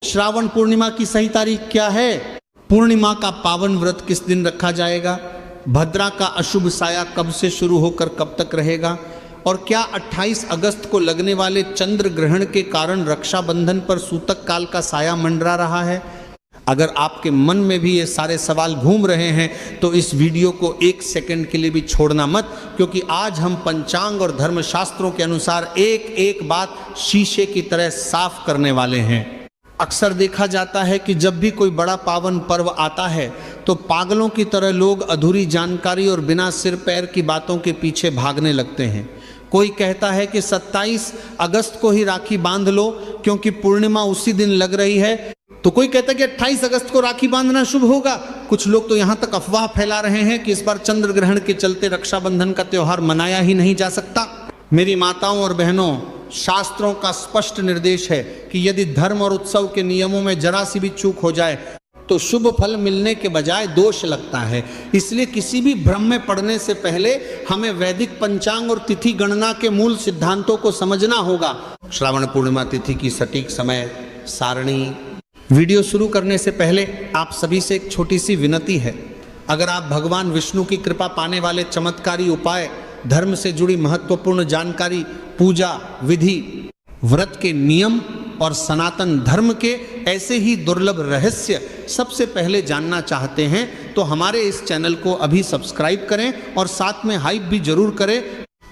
श्रावण पूर्णिमा की सही तारीख क्या है? पूर्णिमा का पावन व्रत किस दिन रखा जाएगा? भद्रा का अशुभ साया कब से शुरू होकर कब तक रहेगा? और क्या 28 अगस्त को लगने वाले चंद्र ग्रहण के कारण रक्षाबंधन पर सूतक काल का साया मंडरा रहा है? अगर आपके मन में भी ये सारे सवाल घूम रहे हैं तो इस वीडियो को एक सेकंड के लिए भी छोड़ना मत, क्योंकि आज हम पंचांग और धर्मशास्त्रों के अनुसार एक एक बात शीशे की तरह साफ करने वाले हैं। अक्सर देखा जाता है कि जब भी कोई बड़ा पावन पर्व आता है तो पागलों की तरह लोग अधूरी जानकारी और बिना सिर पैर की बातों के पीछे भागने लगते हैं। कोई कहता है कि 27 अगस्त को ही राखी बांध लो क्योंकि पूर्णिमा उसी दिन लग रही है, तो कोई कहता है कि 28 अगस्त को राखी बांधना शुभ होगा। कुछ लोग तो यहाँ तक अफवाह फैला रहे हैं कि इस बार चंद्र ग्रहण के चलते रक्षाबंधन का त्योहार मनाया ही नहीं जा सकता। मेरी माताओं और बहनों, शास्त्रों का स्पष्ट निर्देश है कि यदि धर्म और उत्सव के नियमों में जरा सी भी चूक हो जाए तो शुभ फल मिलने के बजाय दोष लगता है। इसलिए किसी भी भ्रम में पड़ने से पहले हमें वैदिक पंचांग और तिथि गणना के मूल सिद्धांतों को समझना होगा। श्रावण पूर्णिमा तिथि की सटीक समय सारणी। वीडियो शुरू करने से पहले आप सभी से एक छोटी सी विनती है। अगर आप भगवान विष्णु की कृपा पाने वाले चमत्कारी उपाय, धर्म से जुड़ी महत्वपूर्ण जानकारी, पूजा विधि, व्रत के नियम और सनातन धर्म के ऐसे ही दुर्लभ रहस्य सबसे पहले जानना चाहते हैं तो हमारे इस चैनल को अभी सब्सक्राइब करें और साथ में हाइप भी जरूर करें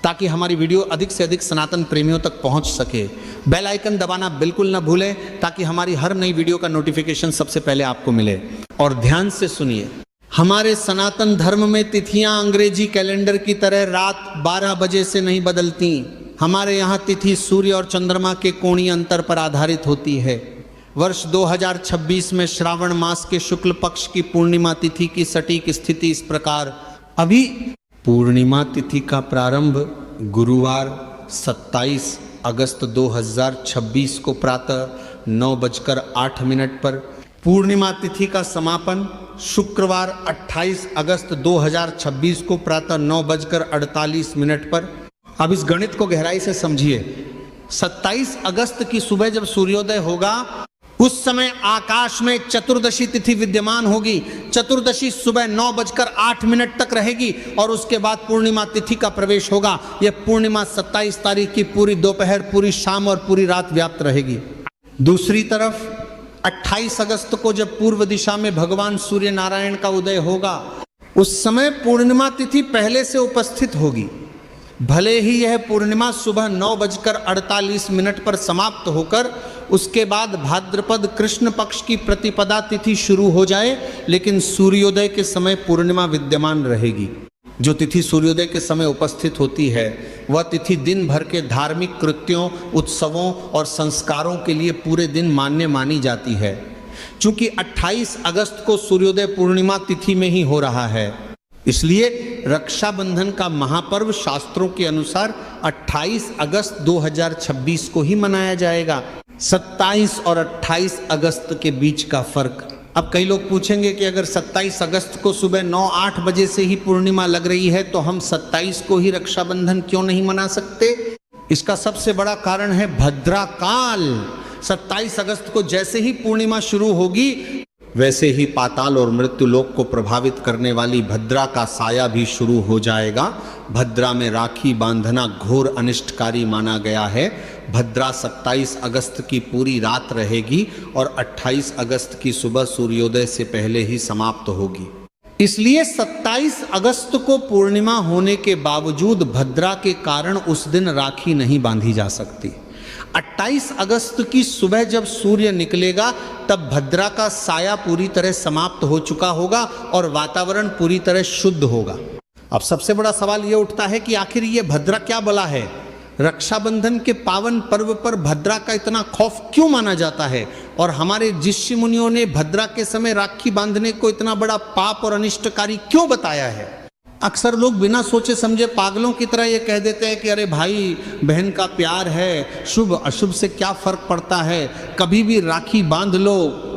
ताकि हमारी वीडियो अधिक से अधिक सनातन प्रेमियों तक पहुंच सके। बेल आइकन दबाना बिल्कुल ना भूलें ताकि हमारी हर नई वीडियो का नोटिफिकेशन सबसे पहले आपको मिले। और ध्यान से सुनिए, हमारे सनातन धर्म में तिथियां अंग्रेजी कैलेंडर की तरह रात 12 बजे से नहीं बदलती। हमारे यहाँ तिथि सूर्य और चंद्रमा के कोणीय अंतर पर आधारित होती है। वर्ष 2026 में श्रावण मास के शुक्ल पक्ष की पूर्णिमा तिथि की सटीक स्थिति इस प्रकार। अभी पूर्णिमा तिथि का प्रारंभ गुरुवार 27 अगस्त 2026 को प्रातः 9:08 पर, पूर्णिमा तिथि का समापन शुक्रवार 28 अगस्त 2026 को प्रातः 9:48 पर। अब इस गणित को गहराई से समझिए। 27 अगस्त की सुबह जब सूर्योदय होगा उस समय आकाश में चतुर्दशी तिथि विद्यमान होगी। चतुर्दशी सुबह 9:08 तक रहेगी और उसके बाद पूर्णिमा तिथि का प्रवेश होगा। यह पूर्णिमा 27 तारीख की पूरी दोपहर, पूरी शाम और पूरी रात व्याप्त रहेगी। दूसरी तरफ 28 अगस्त को जब पूर्व दिशा में भगवान सूर्य नारायण का उदय होगा उस समय पूर्णिमा तिथि पहले से उपस्थित होगी। भले ही यह पूर्णिमा सुबह 9:48 पर समाप्त होकर उसके बाद भाद्रपद कृष्ण पक्ष की प्रतिपदा तिथि शुरू हो जाए, लेकिन सूर्योदय के समय पूर्णिमा विद्यमान रहेगी। जो तिथि सूर्योदय के समय उपस्थित होती है वह तिथि दिन भर के धार्मिक कृत्यों, उत्सवों और संस्कारों के लिए पूरे दिन मान्य मानी जाती है। चूंकि 28 अगस्त को सूर्योदय पूर्णिमा तिथि में ही हो रहा है, इसलिए रक्षाबंधन का महापर्व शास्त्रों के अनुसार 28 अगस्त 2026 को ही मनाया जाएगा। 27 और 28 अगस्त के बीच का फर्क। अब कई लोग पूछेंगे कि अगर 27 अगस्त को सुबह 9-8 बजे से ही पूर्णिमा लग रही है तो हम 27 को ही रक्षाबंधन क्यों नहीं मना सकते? इसका सबसे बड़ा कारण है भद्रा काल। 27 अगस्त को जैसे ही पूर्णिमा शुरू होगी वैसे ही पाताल और मृत्यु लोक को प्रभावित करने वाली भद्रा का साया भी शुरू हो जाएगा। भद्रा में राखी बांधना घोर अनिष्टकारी माना गया है। भद्रा 27 अगस्त की पूरी रात रहेगी और 28 अगस्त की सुबह सूर्योदय से पहले ही समाप्त होगी। इसलिए 27 अगस्त को पूर्णिमा होने के बावजूद भद्रा के कारण उस दिन राखी नहीं बांधी जा सकती। 28 अगस्त की सुबह जब सूर्य निकलेगा तब भद्रा का साया पूरी तरह समाप्त हो चुका होगा और वातावरण पूरी तरह शुद्ध होगा। अब सबसे बड़ा सवाल यह उठता है कि आखिर ये भद्रा क्या बला है? रक्षाबंधन के पावन पर्व पर भद्रा का इतना खौफ क्यों माना जाता है? और हमारे ऋषि मुनियों ने भद्रा के समय राखी बांधने को इतना बड़ा पाप और अनिष्टकारी क्यों बताया है? अक्सर लोग बिना सोचे समझे पागलों की तरह ये कह देते हैं कि अरे भाई बहन का प्यार है, शुभ अशुभ से क्या फर्क पड़ता है, कभी भी राखी बांध लो।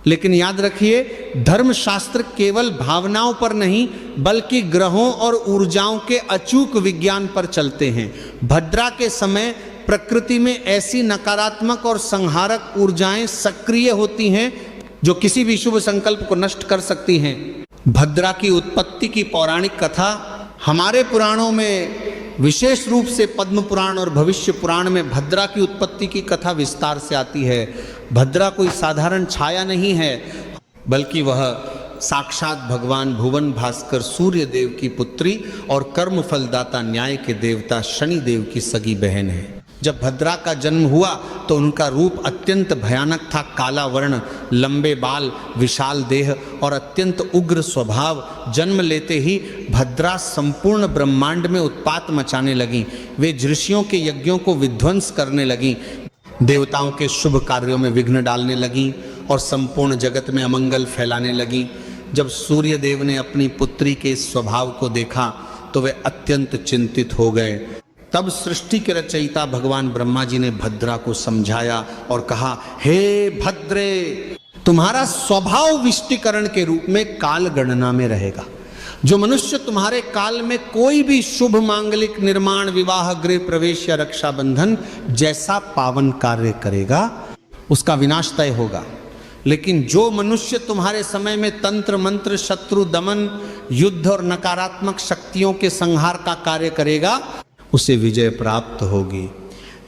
लेकिन याद रखिए, धर्मशास्त्र केवल भावनाओं पर नहीं बल्कि ग्रहों और ऊर्जाओं के अचूक विज्ञान पर चलते हैं। भद्रा के समय प्रकृति में ऐसी नकारात्मक और संहारक ऊर्जाएं सक्रिय होती हैं जो किसी भी शुभ संकल्प को नष्ट कर सकती हैं। भद्रा की उत्पत्ति की पौराणिक कथा हमारे पुराणों में विशेष रूप से पद्म पुराण और भविष्य पुराण में भद्रा की उत्पत्ति की कथा विस्तार से आती है। भद्रा कोई साधारण छाया नहीं है, बल्कि वह साक्षात भगवान भुवन भास्कर सूर्य देव की पुत्री और कर्म फलदाता न्याय के देवता शनि देव की सगी बहन है। जब भद्रा का जन्म हुआ तो उनका रूप अत्यंत भयानक था। काला वर्ण, लंबे बाल, विशाल देह और अत्यंत उग्र स्वभाव। जन्म लेते ही भद्रा संपूर्ण ब्रह्मांड में उत्पात मचाने लगी। वे ऋषियों के यज्ञों को विध्वंस करने लगी, देवताओं के शुभ कार्यों में विघ्न डालने लगी और संपूर्ण जगत में अमंगल फैलाने लगी। जब सूर्य देव ने अपनी पुत्री के स्वभाव को देखा तो वे अत्यंत चिंतित हो गए। तब सृष्टि के रचयिता भगवान ब्रह्मा जी ने भद्रा को समझाया और कहा, हे भद्रे, तुम्हारा स्वभाव विष्टिकरण के रूप में काल गणना में रहेगा। जो मनुष्य तुम्हारे काल में कोई भी शुभ मांगलिक निर्माण, विवाह, गृह प्रवेश या रक्षाबंधन जैसा पावन कार्य करेगा उसका विनाश तय होगा। लेकिन जो मनुष्य तुम्हारे समय में तंत्र मंत्र, शत्रु दमन, युद्ध और नकारात्मक शक्तियों के संहार का कार्य करेगा उसे विजय प्राप्त होगी।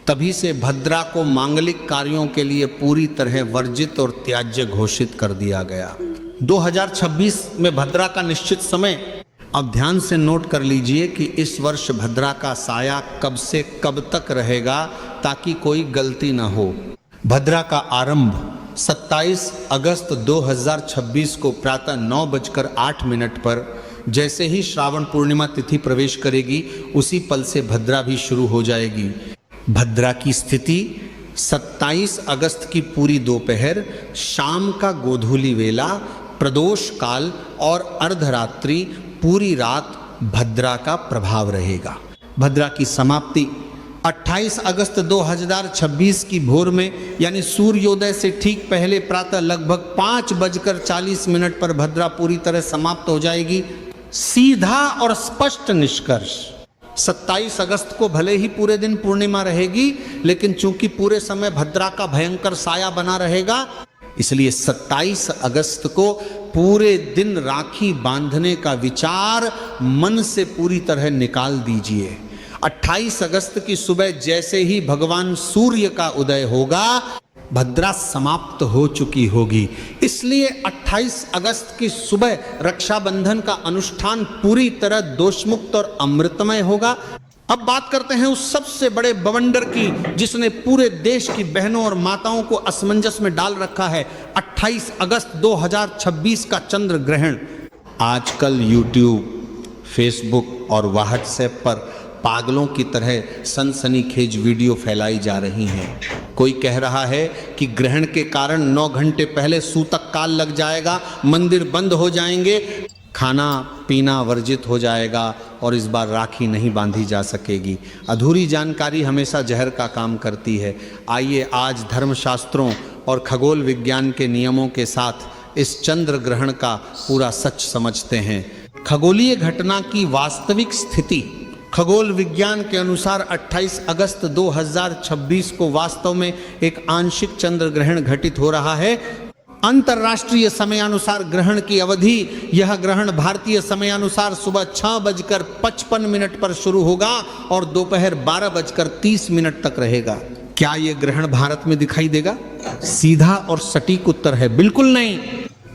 तभी से भद्रा को मांगलिक कार्यों के लिए पूरी तरह वर्जित और त्याज्य घोषित कर दिया गया। 2026 में भद्रा का निश्चित समय, अब ध्यान से नोट कर लीजिए कि इस वर्ष भद्रा का साया कब से कब तक रहेगा ताकि कोई गलती ना हो। भद्रा का आरंभ 27 अगस्त 2026 को प्रातः 9:08 पर जैसे ही श्रावण पूर्णिमा तिथि प्रवेश करेगी उसी पल से भद्रा भी शुरू हो जाएगी। भद्रा की स्थिति 27 अगस्त की पूरी दोपहर, शाम का गोधूली वेला, प्रदोष काल और अर्धरात्रि पूरी रात भद्रा का प्रभाव रहेगा। भद्रा की समाप्ति 28 अगस्त 2026 की भोर में यानी सूर्योदय से ठीक पहले प्रातः लगभग 5:40 पर भद्रा पूरी तरह समाप्त हो जाएगी। सीधा और स्पष्ट निष्कर्ष, 27 अगस्त को भले ही पूरे दिन पूर्णिमा रहेगी, लेकिन चूंकि पूरे समय भद्रा का भयंकर साया बना रहेगा, इसलिए 27 अगस्त को पूरे दिन राखी बांधने का विचार मन से पूरी तरह निकाल दीजिए। 28 अगस्त की सुबह जैसे ही भगवान सूर्य का उदय होगा, भद्रा समाप्त हो चुकी होगी। इसलिए 28 अगस्त की सुबह रक्षाबंधन का अनुष्ठान पूरी तरह दोषमुक्त और अमृतमय होगा। अब बात करते हैं उस सबसे बड़े बवंडर की जिसने पूरे देश की बहनों और माताओं को असमंजस में डाल रखा है। 28 अगस्त 2026 का चंद्र ग्रहण। आजकल यूट्यूब, फेसबुक और व्हाट्सएप पर पागलों की तरह सनसनीखेज वीडियो फैलाई जा रही हैं। कोई कह रहा है कि ग्रहण के कारण 9 घंटे पहले सूतक काल लग जाएगा, मंदिर बंद हो जाएंगे, खाना पीना वर्जित हो जाएगा और इस बार राखी नहीं बांधी जा सकेगी। अधूरी जानकारी हमेशा जहर का काम करती है। आइए आज धर्मशास्त्रों और खगोल विज्ञान के नियमों के साथ इस चंद्र ग्रहण का पूरा सच समझते हैं। खगोलीय घटना की वास्तविक स्थिति खगोल विज्ञान के अनुसार 28 अगस्त 2026 को वास्तव में एक आंशिक चंद्र ग्रहण घटित हो रहा है। अंतर्राष्ट्रीय समयानुसार ग्रहण की अवधि, यह ग्रहण भारतीय समयानुसार सुबह 6:55 पर शुरू होगा और दोपहर 12:30 तक रहेगा। क्या यह ग्रहण भारत में दिखाई देगा? सीधा और सटीक उत्तर है बिल्कुल नहीं।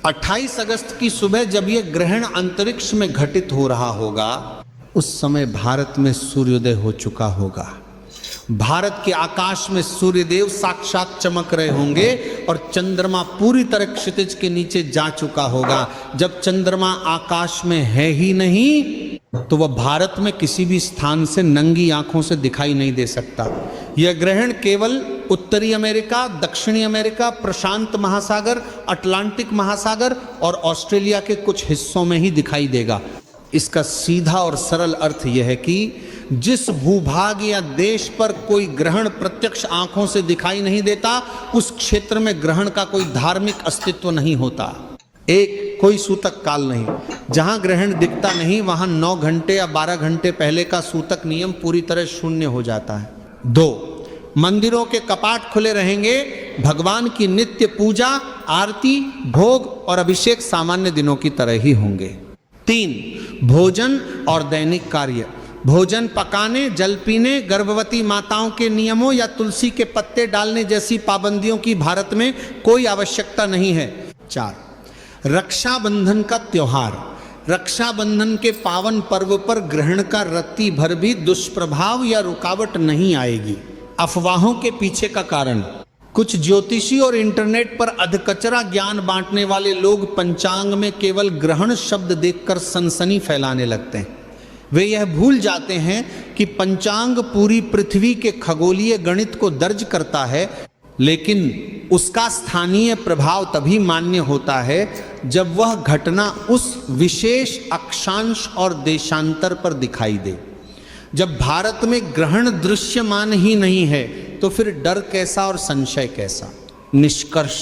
28 अगस्त की सुबह जब यह ग्रहण अंतरिक्ष में घटित हो रहा होगा, उस समय भारत में सूर्योदय हो चुका होगा। भारत के आकाश में सूर्यदेव साक्षात चमक रहे होंगे और चंद्रमा पूरी तरह क्षितिज के नीचे जा चुका होगा। जब चंद्रमा आकाश में है ही नहीं तो वह भारत में किसी भी स्थान से नंगी आंखों से दिखाई नहीं दे सकता। यह ग्रहण केवल उत्तरी अमेरिका, दक्षिणी अमेरिका, प्रशांत महासागर, अटलांटिक महासागर और ऑस्ट्रेलिया के कुछ हिस्सों में ही दिखाई देगा। इसका सीधा और सरल अर्थ यह है कि जिस भूभाग या देश पर कोई ग्रहण प्रत्यक्ष आंखों से दिखाई नहीं देता, उस क्षेत्र में ग्रहण का कोई धार्मिक अस्तित्व नहीं होता। एक, कोई सूतक काल नहीं। जहां ग्रहण दिखता नहीं वहां 9 घंटे या 12 घंटे पहले का सूतक नियम पूरी तरह शून्य हो जाता है। 2, मंदिरों के कपाट खुले रहेंगे, भगवान की नित्य पूजा, आरती, भोग और अभिषेक सामान्य दिनों की तरह ही होंगे। 3, भोजन और दैनिक कार्य। भोजन पकाने, जल पीने, गर्भवती माताओं के नियमों या तुलसी के पत्ते डालने जैसी पाबंदियों की भारत में कोई आवश्यकता नहीं है। 4, रक्षाबंधन का त्योहार। रक्षाबंधन के पावन पर्व पर ग्रहण का रत्ती भर भी दुष्प्रभाव या रुकावट नहीं आएगी। अफवाहों के पीछे का कारण, कुछ ज्योतिषी और इंटरनेट पर अधकचरा ज्ञान बांटने वाले लोग पंचांग में केवल ग्रहण शब्द देखकर सनसनी फैलाने लगते हैं। वे यह भूल जाते हैं कि पंचांग पूरी पृथ्वी के खगोलीय गणित को दर्ज करता है, लेकिन उसका स्थानीय प्रभाव तभी मान्य होता है जब वह घटना उस विशेष अक्षांश और देशांतर पर दिखाई दे। जब भारत में ग्रहण दृश्यमान ही नहीं है तो फिर डर कैसा और संशय कैसा। निष्कर्ष,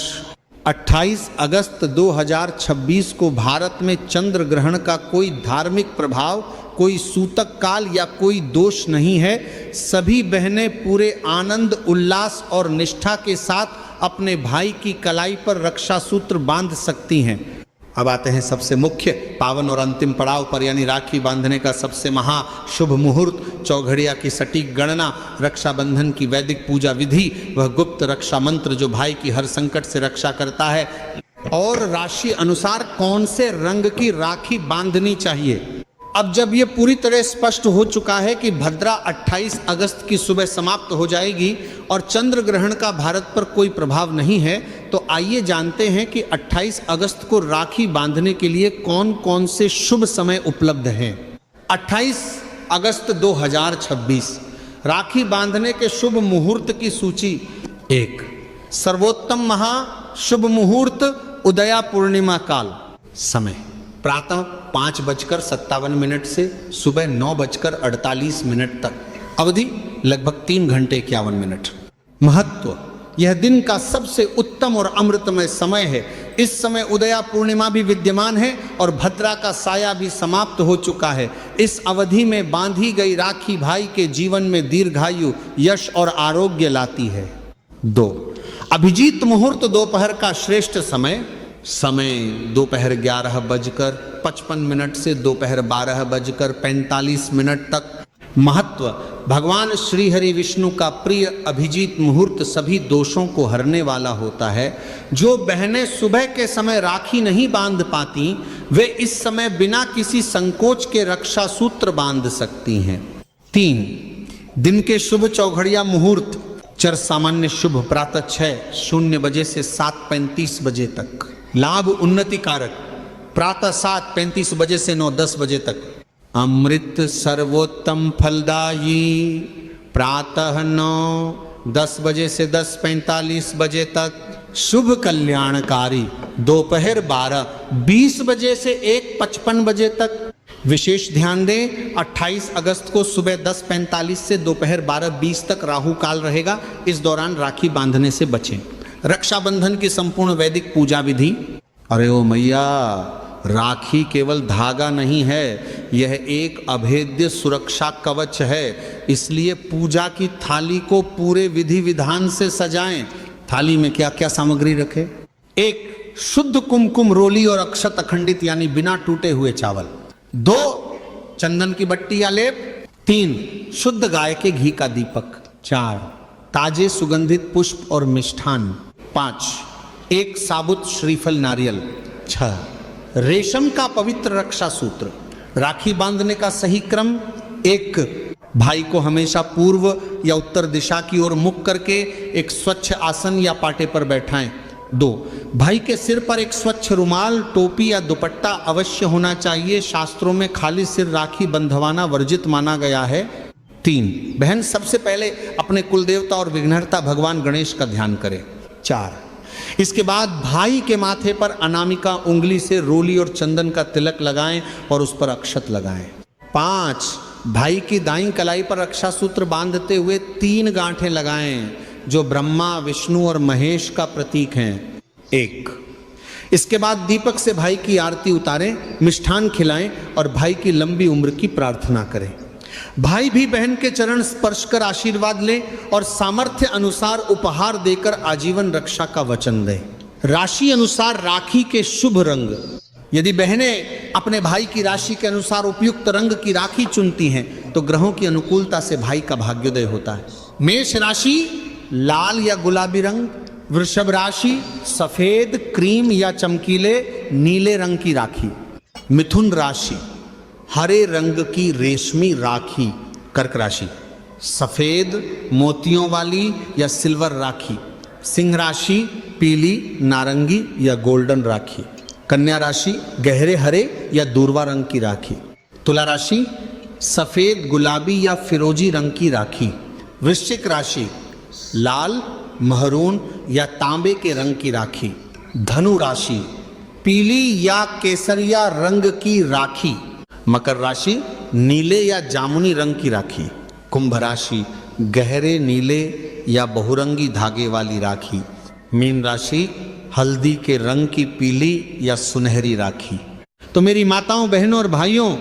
28 अगस्त 2026 को भारत में चंद्र ग्रहण का कोई धार्मिक प्रभाव, कोई सूतक काल या कोई दोष नहीं है। सभी बहनें पूरे आनंद, उल्लास और निष्ठा के साथ अपने भाई की कलाई पर रक्षा सूत्र बांध सकती हैं। अब आते हैं सबसे मुख्य पावन और अंतिम पड़ाव पर, यानी राखी बांधने का सबसे महा शुभ मुहूर्त, चौघड़िया की सटीक गणना, रक्षाबंधन की वैदिक पूजा विधि, वह गुप्त रक्षा मंत्र जो भाई की हर संकट से रक्षा करता है, और राशि अनुसार कौन से रंग की राखी बांधनी चाहिए। अब जब ये पूरी तरह स्पष्ट हो चुका है कि भद्रा 28 अगस्त की सुबह समाप्त हो जाएगी और चंद्र ग्रहण का भारत पर कोई प्रभाव नहीं है, तो आइए जानते हैं कि 28 अगस्त को राखी बांधने के लिए कौन कौन से शुभ समय उपलब्ध हैं। 28 अगस्त 2026 राखी बांधने के शुभ मुहूर्त की सूची। 1, सर्वोत्तम महा शुभ मुहूर्त उदया पूर्णिमा काल। समय प्रातः 5:57 से सुबह 9:48 तक। अवधि लगभग 3 घंटे 51 मिनट। महत्व, यह दिन का सबसे उत्तम और अमृतमय समय है। इस समय उदया पूर्णिमा भी विद्यमान है और भद्रा का साया भी समाप्त हो चुका है। इस अवधि में बांधी गई राखी भाई के जीवन में दीर्घायु, यश और आरोग्य लाती है। 2, अभिजीत मुहूर्त दोपहर का श्रेष्ठ समय। समय दोपहर 11:55 से दोपहर 12:45 तक। महत्व, भगवान श्री हरि विष्णु का प्रिय अभिजीत मुहूर्त सभी दोषों को हरने वाला होता है। जो बहनें सुबह के समय राखी नहीं बांध पाती, वे इस समय बिना किसी संकोच के रक्षा सूत्र बांध सकती हैं। 3, दिन के शुभ चौघड़िया मुहूर्त। चर सामान्य शुभ प्रातः 6:00 से 7:35 तक। लाभ उन्नति कारक प्रातः 7:35 से 9:10 तक। अमृत सर्वोत्तम फलदायी प्रातः 9:10 से 10:45 तक। शुभ कल्याणकारी दोपहर 12:20 से 1:55 तक। विशेष ध्यान दें, 28 अगस्त को सुबह 10:45 से दोपहर 12:20 तक राहु काल रहेगा। इस दौरान राखी बांधने से बचें। रक्षाबंधन की संपूर्ण वैदिक पूजा विधि। अरे ओ मैया, राखी केवल धागा नहीं है, यह एक अभेद्य सुरक्षा कवच है। इसलिए पूजा की थाली को पूरे विधि विधान से सजाएं। थाली में क्या क्या सामग्री रखें? 1, शुद्ध कुमकुम रोली और अक्षत अखंडित यानी बिना टूटे हुए चावल। 2, चंदन की बट्टी या लेप। 3, शुद्ध गाय के घी का दीपक। 4, ताजे सुगंधित पुष्प और मिष्ठान। 5, 1 साबुत श्रीफल नारियल। 6, रेशम का पवित्र रक्षा सूत्र। राखी बांधने का सही क्रम। 1, भाई को हमेशा पूर्व या उत्तर दिशा की ओर मुख करके एक स्वच्छ आसन या पाटे पर बैठाएं। 2, भाई के सिर पर एक स्वच्छ रुमाल, टोपी या दुपट्टा अवश्य होना चाहिए। शास्त्रों में खाली सिर राखी बंधवाना वर्जित माना गया है। 3, बहन सबसे पहले अपने कुलदेवता और विघ्नहर्ता भगवान गणेश का ध्यान करें। 4, इसके बाद भाई के माथे पर अनामिका उंगली से रोली और चंदन का तिलक लगाएं और उस पर अक्षत लगाएं। 5, भाई की दाईं कलाई पर रक्षा सूत्र बांधते हुए 3 गांठें लगाएं जो ब्रह्मा, विष्णु और महेश का प्रतीक हैं। 1, इसके बाद दीपक से भाई की आरती उतारें, मिष्ठान खिलाएं और भाई की लंबी उम्र की प्रार्थना करें। भाई भी बहन के चरण स्पर्श कर आशीर्वाद ले और सामर्थ्य अनुसार उपहार देकर आजीवन रक्षा का वचन दे। राशि अनुसार राखी के शुभ रंग। यदि बहनें अपने भाई की राशि के अनुसार उपयुक्त रंग की राखी चुनती हैं तो ग्रहों की अनुकूलता से भाई का भाग्योदय होता है। मेष राशि लाल या गुलाबी रंग, वृषभ राशि सफेद, क्रीम या चमकीले नीले रंग की राखी, मिथुन राशि हरे रंग की रेशमी राखी, कर्क राशि सफेद मोतियों वाली या सिल्वर राखी, सिंह राशि पीली, नारंगी या गोल्डन राखी, कन्या राशि गहरे हरे या दूरवा रंग की राखी, तुला राशि सफेद, गुलाबी या फिरोजी रंग की राखी, वृश्चिक राशि लाल, महरून या तांबे के रंग की राखी, धनु राशि पीली या केसरिया रंग की राखी, मकर राशि नीले या जामुनी रंग की राखी, कुंभ राशि गहरे नीले या बहुरंगी धागे वाली राखी, मीन राशि हल्दी के रंग की पीली या सुनहरी राखी। तो मेरी माताओं, बहनों और भाइयों,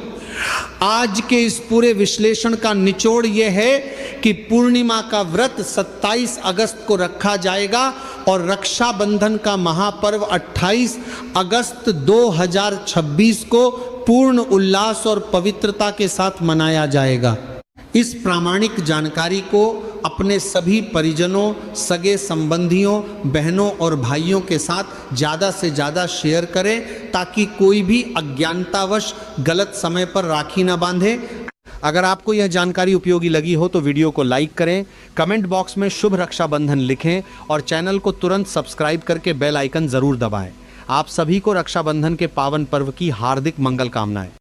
आज के इस पूरे विश्लेषण का निचोड़ यह है कि पूर्णिमा का व्रत 27 अगस्त को रखा जाएगा और रक्षाबंधन का महापर्व 28 अगस्त 2026 को पूर्ण उल्लास और पवित्रता के साथ मनाया जाएगा। इस प्रामाणिक जानकारी को अपने सभी परिजनों, सगे संबंधियों, बहनों और भाइयों के साथ ज़्यादा से ज़्यादा शेयर करें ताकि कोई भी अज्ञानतावश गलत समय पर राखी न बांधे। अगर आपको यह जानकारी उपयोगी लगी हो तो वीडियो को लाइक करें, कमेंट बॉक्स में शुभ रक्षाबंधन लिखें और चैनल को तुरंत सब्सक्राइब करके बेल आइकन ज़रूर दबाएं। आप सभी को रक्षाबंधन के पावन पर्व की हार्दिक मंगल कामनाएं।